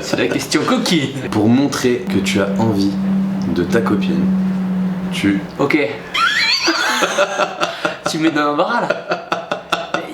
C'est la question coquine. Pour montrer que tu as envie de ta copine, tu... Ok. Tu me mets dans l'embarras là.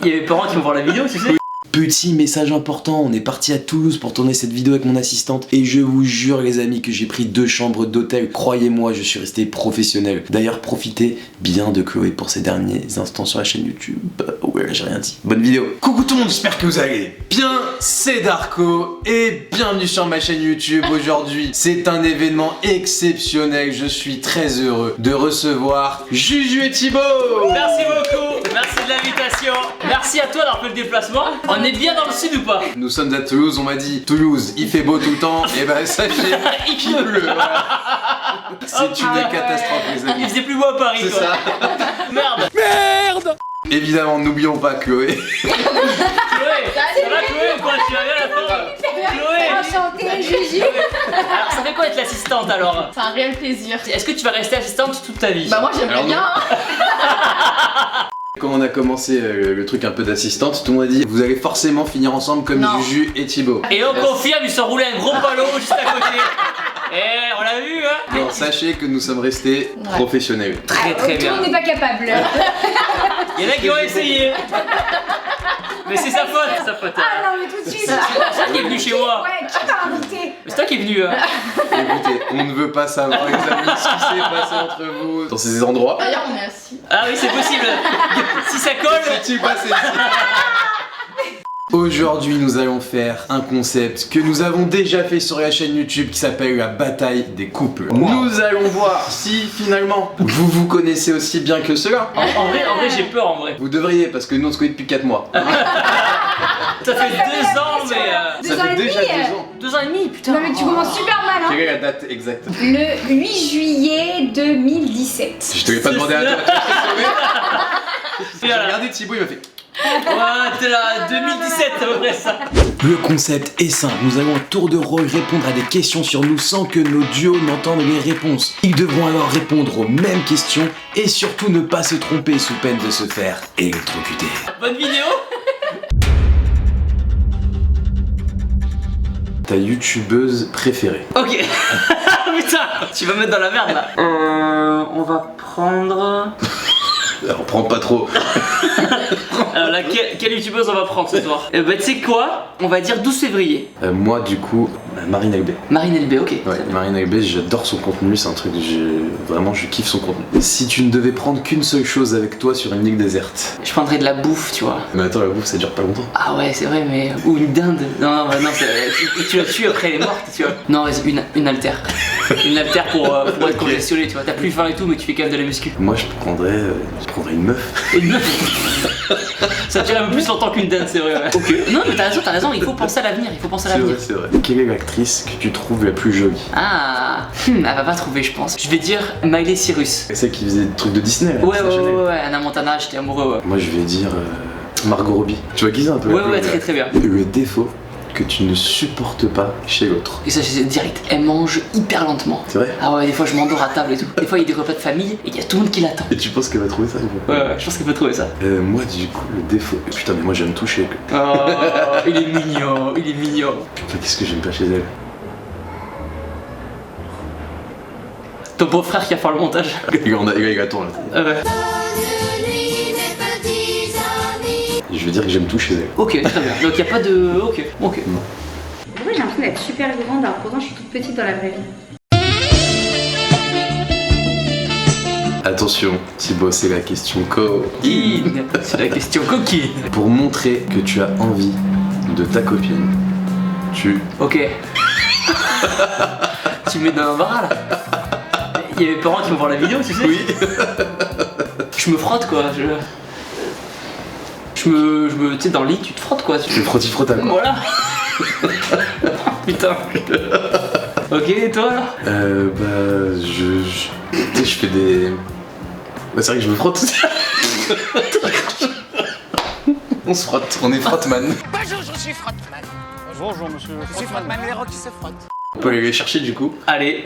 Il y a mes parents qui vont voir la vidéo, tu sais. Petit message important, on est parti à Toulouse pour tourner cette vidéo avec mon assistante et je vous jure les amis que j'ai pris 2 chambres d'hôtel. Croyez-moi, je suis resté professionnel. D'ailleurs, profitez bien de Chloé pour ses derniers instants sur la chaîne YouTube. Ouais, j'ai rien dit. Bonne vidéo. Coucou tout le monde, j'espère que vous allez bien. C'est Darko et bienvenue sur ma chaîne YouTube. Aujourd'hui, c'est un événement exceptionnel. Je suis très heureux de recevoir Juju et Thibaut. Merci beaucoup, merci de l'invitation. Merci à toi d'avoir fait le déplacement. On est bien dans le sud ou pas? Nous sommes à Toulouse, on m'a dit Toulouse, il fait beau tout le temps, et ben sachez qu'il pleut. Voilà. C'est une catastrophe les amis. Il faisait plus beau à Paris C'est quoi. ça. Merde. Évidemment, n'oublions pas Chloé. Chloé, ça va Chloé ou quoi? Tu vas bien la Chloé. Enchantée, Juju. Alors ça fait quoi être l'assistante alors? C'est un réel plaisir. Est-ce que tu vas rester assistante toute ta vie? Bah moi j'aimerais Alors, bien. Quand on a commencé le truc un peu d'assistante, tout le monde a dit vous allez forcément finir ensemble comme Non. Juju et Thibaut. Et on confirme, ils se sont roulés un gros ballot juste à côté. Eh, on l'a vu hein. Alors sachez que nous sommes restés professionnels. Très très bien. On n'est pas capable. Il y en a qui ont essayé. Mais c'est sa faute, c'est sa faute. Ah non mais tout de suite. C'est toi qui est venu chez moi. Ouais, qui t'a invité? Mais c'est toi qui est venu. Hein. Écoutez, on ne veut pas savoir les amis ce qui s'est passé entre vous dans ces endroits. D'ailleurs on est assis. Ah oui, c'est possible. Si ça colle. C'est-tu passé ici? Aujourd'hui, nous allons faire un concept que nous avons déjà fait sur la chaîne YouTube qui s'appelle la bataille des couples. Nous allons voir si finalement vous vous connaissez aussi bien que cela. En vrai, j'ai peur en vrai. Vous devriez parce que nous on se connaît depuis 4 mois. Ça fait 2 ans, mais. 2 ans Ça fait et déjà demi. 2 ans. 2 ans et demi, putain. Non mais tu commences super mal hein. Quelle est la date exacte? Le 8 juillet 2017. Je te l'ai pas demandé à toi. J'ai Voilà. regardé Thibaut, il m'a fait. Ouais, t'es là, 2017 à peu près ça. Le concept est simple, nous allons à tour de rôle répondre à des questions sur nous sans que nos duos n'entendent les réponses. Ils devront alors répondre aux mêmes questions et surtout ne pas se tromper sous peine de se faire électrocuter. Bonne vidéo. Ta youtubeuse préférée? Ok. Putain, tu vas me mettre dans la merde là. On va prendre. Alors prends pas trop. Alors là, quelle youtubeuse on va prendre ce soir? Bah tu sais quoi? On va dire 12 février. Moi du coup, Marine Elbé. Marine LB, ok. Ouais, Marine Elbé, j'adore son contenu, c'est un truc que vraiment je kiffe son contenu. Si tu ne devais prendre qu'une seule chose avec toi sur une île déserte. Je prendrais de la bouffe, tu vois. Mais attends, la bouffe ça dure pas longtemps. Ah ouais, c'est vrai, mais. Ou une dinde. Non, tu la tues après elle est morte, tu vois. Non, vas-y, une haltère. Une haltère pour être congestionné, tu vois. T'as plus faim et tout, mais tu fais quand même de la muscu. Moi je prendrais une meuf. Une meuf. Ça tient un peu plus longtemps qu'une dinde, c'est vrai. Ouais. Ok. Non, mais t'as raison, il faut penser à l'avenir, il faut penser à C'est l'avenir. vrai, c'est vrai. Quelle est l'actrice que tu trouves la plus jolie? Ah, elle va pas trouver, je pense. Je vais dire Miley Cyrus. C'est celle qui faisait des trucs de Disney là, Ouais, ça, ouais, Chanel. ouais, Anna Montana, j'étais amoureux, ouais. Moi je vais dire Margot Robbie. Tu vois qui c'est un peu? Ouais, ouais, très très bien. Le défaut que tu ne supportes pas chez l'autre. Et ça, c'est direct. Elle mange hyper lentement. C'est vrai? Ah ouais, des fois je m'endors à table et tout. Des fois il y a des repas de famille et il y a tout le monde qui l'attend. Et tu penses qu'elle va trouver ça ou pas? Ouais, je pense qu'elle peut trouver ça. Moi du coup le défaut. Putain mais moi j'aime toucher. Oh, il est mignon, il est mignon. Putain qu'est-ce que j'aime pas chez elle? Ton beau-frère qui va faire le montage. Il attend là. Ouais. Je veux dire que j'aime tout chez elle. Ok, très bien. Donc il a pas de. Ok. Oui, j'ai l'impression d'être super grande alors pourtant je suis toute petite dans la vraie vie. Attention Thibaut, c'est la question Coquine. C'est la question coquine. Pour montrer que tu as envie de ta copine, tu... Ok. Tu me mets dans l'embarras là. Il y a mes parents qui vont voir la vidéo, tu sais. Oui. Je me frotte quoi. Tu sais, dans le lit, tu te frottes quoi. Tu frotti-frotta quoi. Voilà. Putain. Ok, et toi alors? Tu sais, je fais des... Bah c'est vrai que je me frotte aussi. On se frotte, on est frottman. Bonjour, je suis Frottman. Bonjour monsieur. Je suis Frottman, les rocs qui se frottent. On peut aller les chercher du coup. Allez.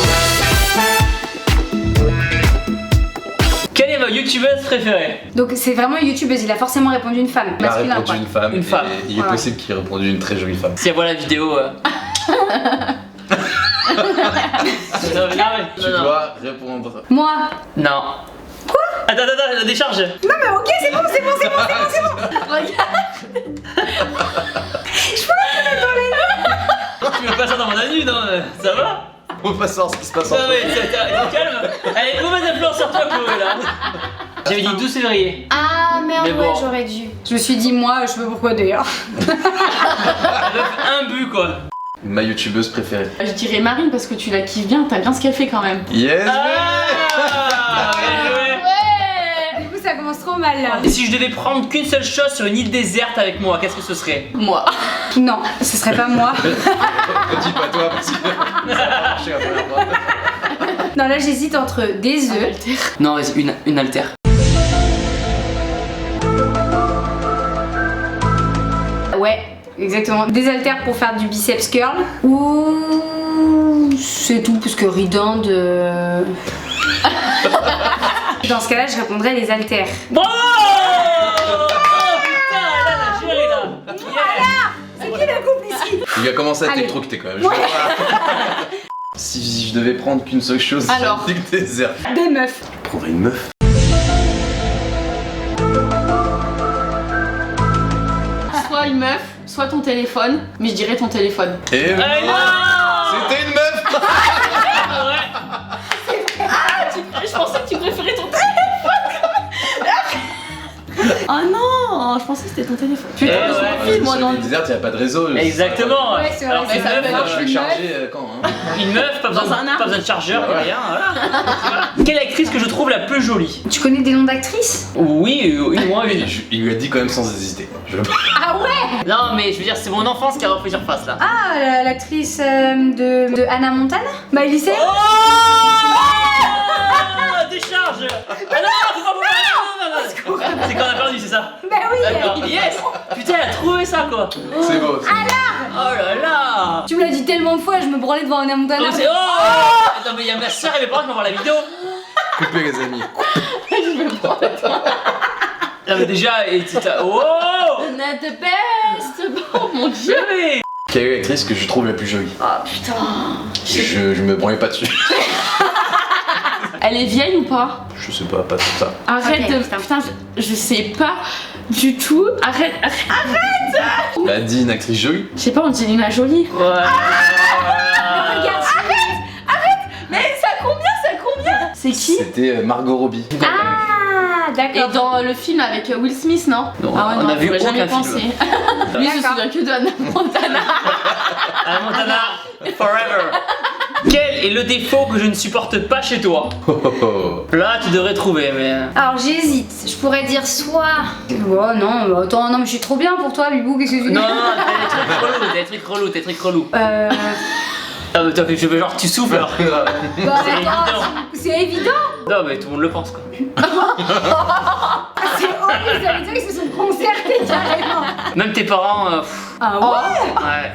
Quelle est ma youtubeuse préférée? Donc c'est vraiment une youtubeuse, il a forcément répondu une femme. Il a Masculin répondu quoi. une femme. Une femme. Et il est Voilà. possible qu'il ait répondu une très jolie femme. Si elle voit la vidéo, Tu dois répondre. Moi. Non. Quoi? Attends, la décharge. Non mais ok, c'est bon. Regarde. Tu veux pas ça dans mon anus, non? Ça va? On va savoir ce qui se passe Non entre mais t'es calme. Allez, mauvaise influence sur toi, Chloé, là. J'avais dit 12 février. Ah merde, Mais bon. ouais, j'aurais dû. Je me suis dit, moi, je sais pas pourquoi d'ailleurs. Un but, quoi. Ma youtubeuse préférée. Je dirais Marine parce que tu la kiffes bien, t'as bien ce qu'elle fait quand même. Yes, Ah, bien joué. Du coup, ça commence trop mal là. Et si je devais prendre qu'une seule chose sur une île déserte avec moi, qu'est-ce que ce serait? Moi. Non, ce serait pas moi. dis pas toi parce que ça a marché la première fois. Non, là, j'hésite entre des œufs. Non, vas-y, une altère. Ouais, exactement. Des haltères pour faire du biceps curl. Ou c'est tout, parce que Ridand. Dans ce cas-là, je répondrais les haltères. Bravo! Oh putain, là, la géré là. C'est qui la couple ici? Il a commencé à Allez. t'électrocuter quand même. Si je devais prendre qu'une seule chose Alors. sur le désert, Des meufs. je prendrais une meuf. Soit une meuf, soit ton téléphone, mais je dirais ton téléphone. Et Allez, non! c'était une meuf. Je pensais que tu préférais ton téléphone. Oh non, je pensais que c'était ton téléphone. Putain, Eh je ouais. m'en fiche, moi Sur dans le le désert, il n'y a pas de réseau. Exactement. Ouais, c'est vrai, Alors, c'est une ça. meuf, Je vais charger quand hein. une meuf, pas Dans un besoin arbre. de chargeur, ni rien, voilà. Quelle actrice que je trouve la plus jolie? Tu connais des noms d'actrices? Oui, moi une. Il lui a dit quand même sans hésiter. Ah ouais. Non, mais je veux dire, c'est mon enfance qui a repris surface là. Ah, l'actrice de Hannah Montana? Miley Cyrus? Oh! Décharge! Ah non, faut pas non. C'est quand on a perdu, c'est ça? Bah oui. D'accord. Yes! Putain, elle a trouvé ça quoi! C'est beau. Oh là là! Tu me l'as dit tellement de fois, je me branlais devant Hannah Montana. Oh, c'est. Oh! Attends, mais il y a ma soeur et mes parents qui vont voir la vidéo! Coupez les amis. Non, mais déjà, et oh! Not the best. Oh mon dieu. Jamais! Quelle est l'actrice que je trouve la plus jolie? Oh putain. Je me branlais pas dessus. Elle est vieille ou pas? Je sais pas tout ça. Arrête Ok, de. putain. Putain, je sais pas du tout. Arrête. Bah dis une actrice jolie. Je sais pas, Angelina Jolie. Ouais! Regarde. Mais ça combien? C'est qui? C'était Margot Robbie. Ah, Et d'accord. dans le film avec Will Smith, non? Non, Ah ouais, on non, a vu j'aurais jamais aucun pensé. film. Lui, il se D'accord. souvient que de Hannah Montana. Hannah Montana, forever! Quel est le défaut que je ne supporte pas chez toi? Oh, oh, oh. Là, tu devrais trouver, mais. Alors j'hésite. Je pourrais dire soit. Oh non, bah, attends, non, mais je suis trop bien pour toi, Bibou. Qu'est-ce que tu dis? Non, t'as des trucs relous. Euh. Ah, mais toi, je veux genre, tu souffles alors. Bah, C'est attends, évident. c'est évident. Non, mais tout le monde le pense quoi. C'est horrible. Ça veut dire qu'ils se sont concertés carrément. Même tes parents. Ah ouais. Ouais.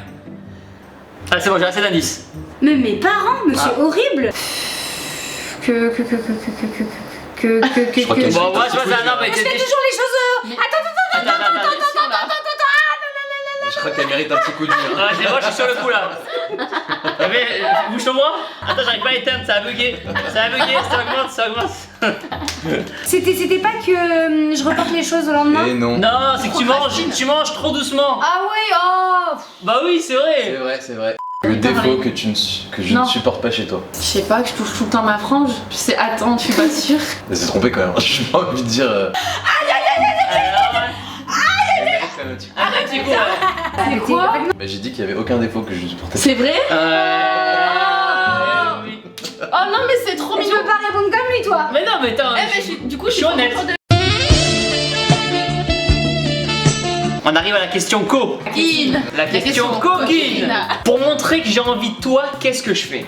Ah, c'est bon, j'ai assez d'indices. Mais mes parents, mais c'est horrible. Je crois qu'elle- Bon, moi, je vois ça, non, mais Je fais toujours les choses. Attends. Je crois qu'elle mérite un petit coup de mur. Ouais, c'est moi, je suis sur le coup là. Mais, bouge ton bras. Attends, j'arrive pas à éteindre, ça a bugué, ça augmente. C'était pas que je reporte les choses au lendemain. Et non. Non, c'est que tu manges trop doucement. Ah ouais, oh. Bah oui, c'est vrai. C'est vrai. Le défaut que je Non. ne supporte pas chez toi. Je sais pas, que je touche tout le temps ma frange. Je sais, attends, je suis pas sûre. Elle s'est trompée quand même. J'ai pas envie de dire. Arrête, c'est quoi? C'est quoi? Bah, j'ai dit qu'il y avait aucun défaut que je ne supportais C'est vrai? Oui. Oh non, mais c'est trop Tu mignon. veux pas répondre comme lui, toi? Mais non, mais attends. Eh, mais du coup, je suis honnête. On arrive à la question co. coquine. La question coquine. Pour montrer que j'ai envie de toi, qu'est-ce que je fais?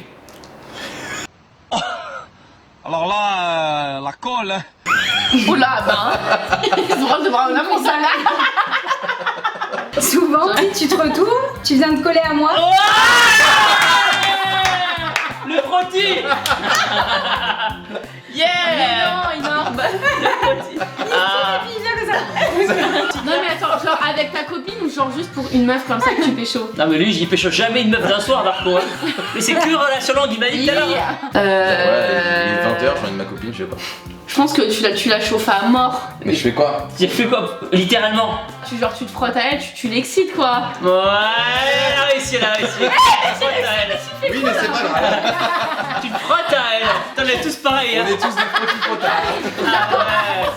Alors là, la colle. Oula, ben. Ils ont droit de voir un amour, ça là. Souvent, tu te retournes, tu viens te coller à moi. Oh, le frottis. Yeah. Non, énorme. Ah. Il vient que ça. Non, mais attends, genre avec ta copine ou genre juste pour une meuf comme ça que tu pécho? Non mais lui, j'y pêche jamais une meuf d'un soir, Darko. Mais c'est que relation longue, il m'a dit tout à l'heure. Ouais, il est 20h, j'ai envie de ma copine, je sais pas. Je pense que tu la chauffes à mort. Mais je fais quoi? J'ai fait quoi? Littéralement. Tu te frottes à elle, tu l'excites quoi. Ouais, elle a réussi, elle a réussi. Tu te frottes à elle. Oui, mais c'est pas grave. Tu te frottes à elle. Putain, on est tous pareils, hein. On est tous des petits frottages. Ah ouais.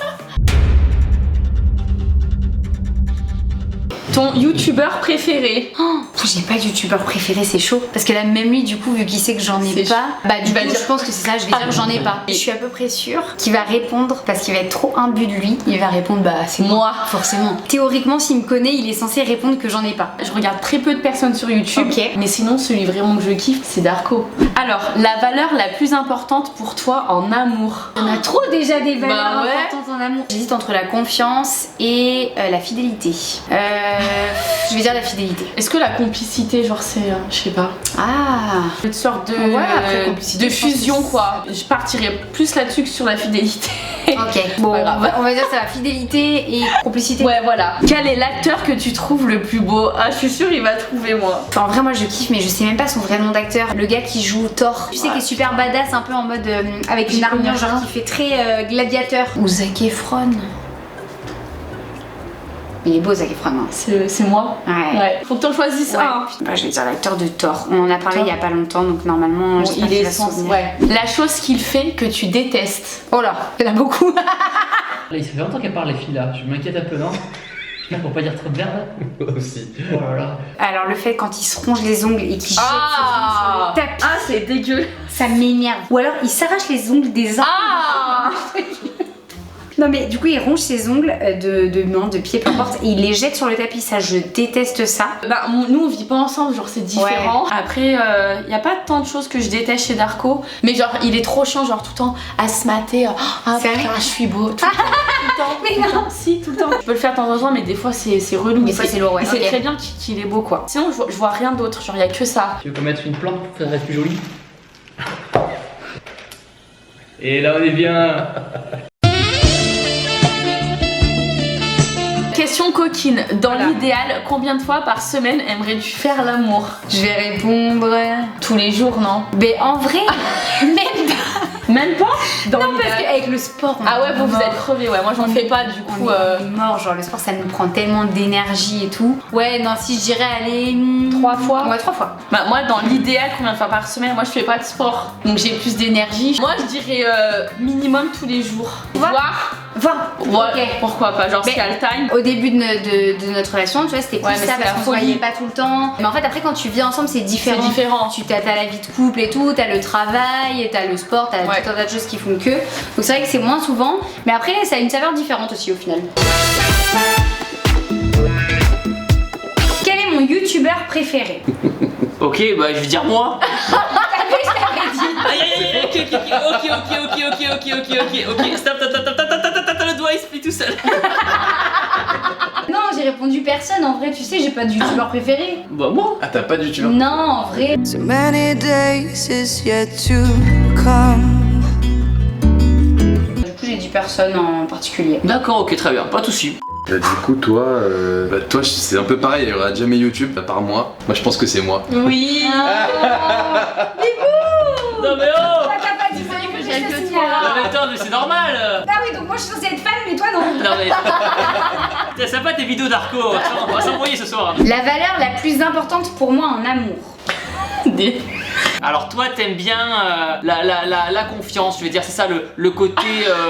Ton youtubeur préféré? Oh, j'ai pas de youtubeur préféré, c'est chaud. Parce que là, même lui, du coup, vu qu'il sait que j'en ai C'est pas, bah du vas coup, dire- je pense que c'est ça, je vais dire que j'en ai pas. Je suis à peu près sûre qu'il va répondre, parce qu'il va être trop imbu de lui, il va répondre, bah c'est moi, forcément. Théoriquement, s'il me connaît, il est censé répondre que j'en ai pas. Je regarde très peu de personnes sur YouTube, Ok. mais sinon celui vraiment que je kiffe c'est Darko. Alors, la valeur la plus importante pour toi en amour? On a trop déjà des valeurs Bah ouais. importantes en amour. J'hésite entre la confiance et la fidélité. Je vais dire la fidélité. Est-ce que la complicité, genre c'est, je sais pas, Ah. une sorte de, Ouais, après, complicité, de je pense que fusion c'est- quoi. Je partirais plus là-dessus que sur la fidélité. Ok. Bon, pas grave. on va dire ça, fidélité et complicité. Ouais voilà. Quel est l'acteur que tu trouves le plus beau? Ah je suis sûre il va trouver moi. Enfin, en vrai, moi je kiffe, mais je sais même pas son vrai nom d'acteur. Le gars qui joue Thor. Tu sais, qui est super badass, un peu en mode avec une J'y armure, connais genre rien. qui fait très gladiateur. Ou Zac Efron. Il est beau, Zac Efron. Hein. C'est moi? Ouais. Faut que t'en choisisses Ouais. un. Bah, je vais dire l'acteur de Thor. On en a parlé Thor. il y a pas longtemps, donc normalement, Bon, j'espère il qu'il est va se sens. souvenir. Ouais. La chose qu'il fait que tu détestes. Oh là, il y en a beaucoup. Là, il fait longtemps qu'elle parle, les filles là. Je m'inquiète un peu, non? Pour pas dire trop de merde. Aussi. Oh là là. Alors, le fait quand il se ronge les ongles et qu'il jette ses ongles sur le tapis, Ah c'est dégueu. ça m'énerve. Ou alors, il s'arrache les ongles des uns. Ah Non mais du coup il ronge ses ongles de main, de pied, peu importe, et il les jette sur le tapis, ça je déteste ça. Bah nous on vit pas ensemble, genre c'est différent. Après y a pas tant de choses que je déteste chez Darko, mais genre il est trop chiant, genre tout le temps à se mater. Ah C'est putain vrai je suis beau. Tout le temps, tout le temps. Mais tout le non. temps. Si tout le temps. Je peux le faire de temps en temps, mais des fois c'est relou. Des fois, c'est lourd, ouais, Il sait ok. très bien qu'il est beau quoi. Sinon je vois rien d'autre, genre y a que ça. Tu veux qu'on mette une plante pour que ça reste plus joli? Et là on est bien. Question coquine, dans l'idéal, combien de fois par semaine aimerais-tu faire l'amour? Je vais répondre... Tous les jours non? Mais en vrai, même pas. Même pas? Dans Non parce l'idéal. qu'avec le sport, on Ah ouais est vous mort. êtes crevés, ouais moi j'en fais pas du On coup. est mort, genre le sport ça nous prend tellement d'énergie et tout. Ouais non si je dirais aller... 3 fois? Ouais 3 fois. Bah moi dans l'idéal combien de fois par semaine? Moi je fais pas de sport donc j'ai plus d'énergie. Moi je dirais minimum tous les jours. Voire 20. ouais, Ok. pourquoi pas, genre Mais- scale time. Au début de notre relation, tu vois, c'était plus Ouais, mais ça c'est parce la qu'on se folie. voyait pas tout le temps. Mais en fait, après, quand tu vis ensemble, c'est différent. C'est différent. Tu t'as la vie de couple et tout, t'as le travail, t'as le sport, t'as Ouais. tout un tas de choses qui font que. Donc c'est vrai que c'est moins souvent. Mais après, ça a une saveur différente aussi au final. Quel est mon youtubeur préféré? Ok, bah je vais dire moi. T'as vu, je t'avais dit. Aïe aïe aïe, ok, stop, le doigt il se plie tout seul. Non, j'ai répondu personne. En vrai, tu sais, j'ai pas de youtubeur préféré. Bah moi. Ah, t'as pas de youtubeur? Non, en vrai. So many days is yet to come. Du coup, j'ai dit personne en particulier. D'accord, ok, très bien, pas de soucis. Bah, du coup, toi, c'est un peu pareil, il y aura jamais YouTube, à part moi. Moi, je pense que c'est moi. Oui. Non mais oh. T'as pas dit ça que j'ai que signé toi. alors. Non mais attends, mais c'est normal. Ah oui, donc moi je suis censée être fan, mais toi non. Non mais. T'es sympa tes vidéos d'Arco, on va s'envoyer ce soir. La valeur la plus importante pour moi en amour. Alors toi t'aimes bien la confiance, je veux dire c'est ça le côté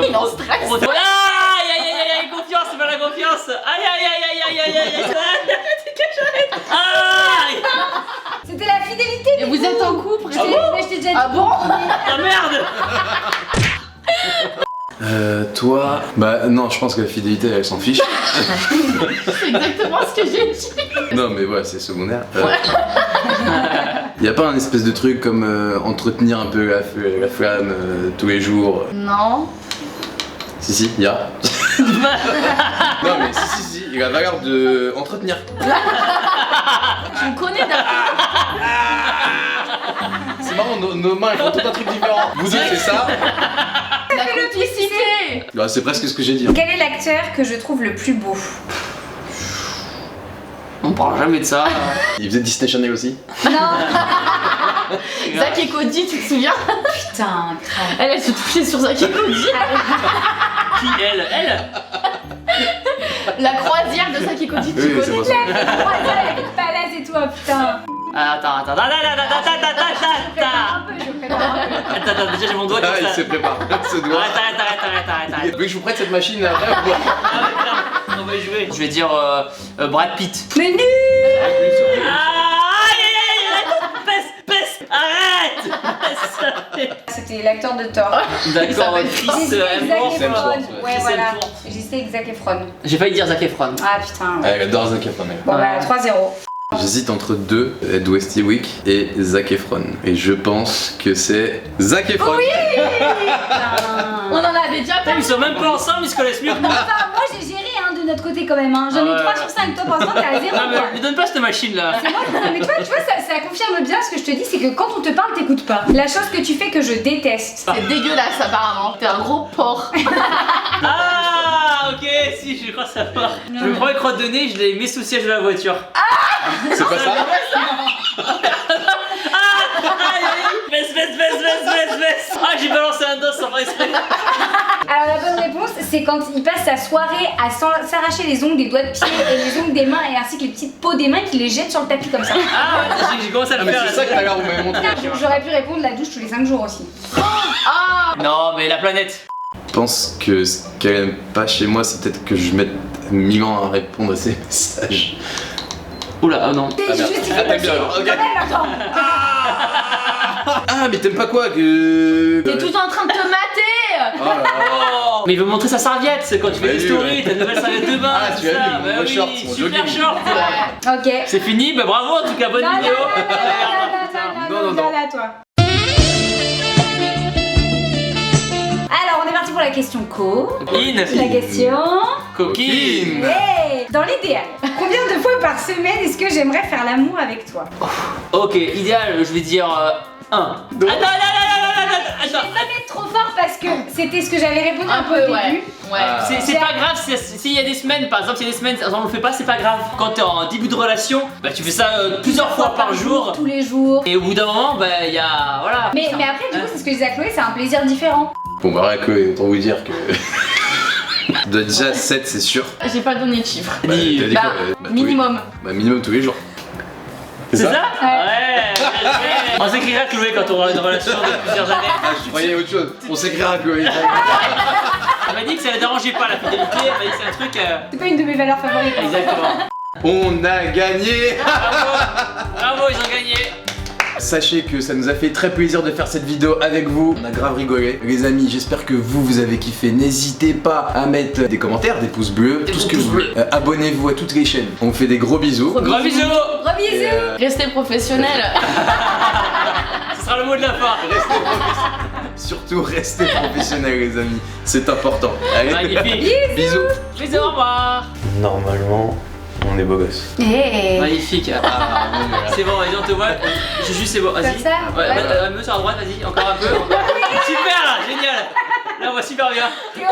Il en stresse. aïe aïe aïe aïe confiance, c'est pas la confiance. Aïe aïe aïe aïe aïe aïe aïe. Aïe. C'était la fidélité. Et vous êtes en couple? Mais je t'ai déjà dit. Ah bon? Ah merde. Toi, bah non, je pense que la fidélité, elle s'en fiche. C'est exactement ce que j'ai dit. Non, mais ouais, c'est secondaire. Y a pas un espèce de truc comme entretenir un peu la flamme tous les jours? Non. Si, y a. Non, mais si, il a la valeur de entretenir. Tu me connais Darko. C'est marrant, nos mains, elles font tout un truc différent. Vous deux, c'est ça. La complicité. Bah, c'est presque ce que j'ai dit. Quel est l'acteur que je trouve le plus beau? On parle jamais de ça. Il faisait Disney Channel aussi. Non. Zach et Cody, tu te souviens? Putain, grave. Elle se touchait sur Zach et Cody. Qui elle? La croisière de Zach et Cody, tu Oui, c'est connais? pas ça. Avec le palace et tout, oh, putain. Attends. Je prépare un peu, je prépare un peu. Attends, déjà j'ai mon doigt Ah, comme il ça. se prépare. Ce doigt. Arrête. Vous voulez que je vous prête cette machine là après ou quoi? On va jouer. Je vais dire Brad Pitt. Mais nul. Aïe, pèse, arrête. C'était l'acteur de Thor. D'accord, s'appelle Chris J'ai cité Zac Hemsworth. Efron. Chris Ouais, voilà. Hemsworth. J'ai cité Zac Efron. J'ai failli dire Zac Efron. Ah putain. Ah, elle adore Zac Efron. Bon bah 3-0. J'hésite entre deux, Ed Westwick et Zac Efron. Et je pense que c'est Zac Efron. Oui. On en avait déjà Putain, ils sont même pas ensemble, ils se connaissent mieux que moi. Enfin, moi j'ai géré hein, de notre côté quand même. Hein. J'en ai Ah ouais. 3 sur 5. Toi, pour l'instant, t'es à 0. Non, mais quoi. lui donne pas cette machine là. C'est moi, non, mais toi, tu vois, ça confirme bien ce que je te dis, c'est que quand on te parle, t'écoutes pas. La chose que tu fais que je déteste. C'est dégueulasse apparemment. T'es un gros porc. Ah, ok, si, je crois savoir. Je me prends une crotte de nez, je les mets sous le siège de la voiture. C'est pas ça? Baisse. Ah, j'ai balancé un dos sans faire exprès. Alors la bonne réponse, c'est quand il passe sa soirée à s'arracher les ongles des doigts de pied et les ongles des mains et ainsi que les petites peaux des mains qu'il les jette sur le tapis comme ça. Ah, ouais, j'ai commencé à Ah, le mais faire. c'est ça que tout à l'heure vous m'avez montré. J'aurais pu répondre la douche tous les 5 jours aussi. Non, mais la planète. Je pense que ce qu'elle aime pas chez moi, c'est peut-être que je mette 1000 ans à répondre à ses messages. Oula, oh non. T'es merde. justifié Ah, t'aimes bien, alors, ok. quand même, attends. Ah, mais t'aimes pas quoi que. T'es tout en train de te mater. Oh là là. Oh, mais il veut montrer sa serviette, c'est quand tu fais Bah des oui, stories, ouais. ta nouvelle serviette de bain. Ah, tout tu as ça. vu mon Bah nouveau oui, short, mon super jogging. short. Ok. C'est fini, bah bravo en tout cas, bonne Non, vidéo. non, là, toi. Alors, on est parti pour la question co. In, La question. coquine. Hey, dans l'idéal, combien de fois par semaine est-ce que j'aimerais faire l'amour avec toi? Ok, idéal, je vais dire 1. Attends. Je vais pas mettre trop fort parce que c'était ce que j'avais répondu un peu au début. Ouais. C'est pas grave s'il y a des semaines, par exemple, s'il y a des semaines, on le fait pas, c'est pas grave. Quand t'es en début de relation, bah tu fais ça plusieurs fois par jour. Tous les jours. Et au bout d'un moment, bah il y a. Voilà. Mais après, du coup, c'est ce que je disais à Chloé, c'est un plaisir différent. Bon, bah, Chloé, autant vous dire que. De déjà 7, c'est sûr. J'ai pas donné de chiffre. Bah, Dis- t'as dit Bah, quoi tous les- minimum. Bah, minimum tous les jours. C'est ça? Ouais. Ouais. On s'écrira Chloé quand on aura une relation de plusieurs années. Ah, je croyais autre chose. On s'écrira Chloé. Elle m'a dit que ça la dérangeait pas la fidélité, elle m'a dit que c'est un truc. C'est pas une de mes valeurs favorites. Exactement. On a gagné. Bravo, ils ont gagné. Sachez que ça nous a fait très plaisir de faire cette vidéo avec vous. On a grave rigolé. Les amis, j'espère que vous avez kiffé. N'hésitez pas à mettre des commentaires, des pouces bleus, Des tout ce bons que pouces vous voulez. Abonnez-vous à toutes les chaînes. On vous fait des gros bisous. Gros bisous. Gros bisous. Restez professionnels. Ce sera le mot de la fin. Restez professionnels. Surtout restez professionnels les amis. C'est important. Allez, Magnifique. bisous. Bisous, au revoir. Normalement, on est beau gosse. Hey. Magnifique. C'est bon, vas-y, on te voit. Juju, c'est bon, vas-y. Comme ça? Ouais, Ouais. mieux sur la droite, vas-y, encore un peu. Super là, génial. Là, on voit super bien.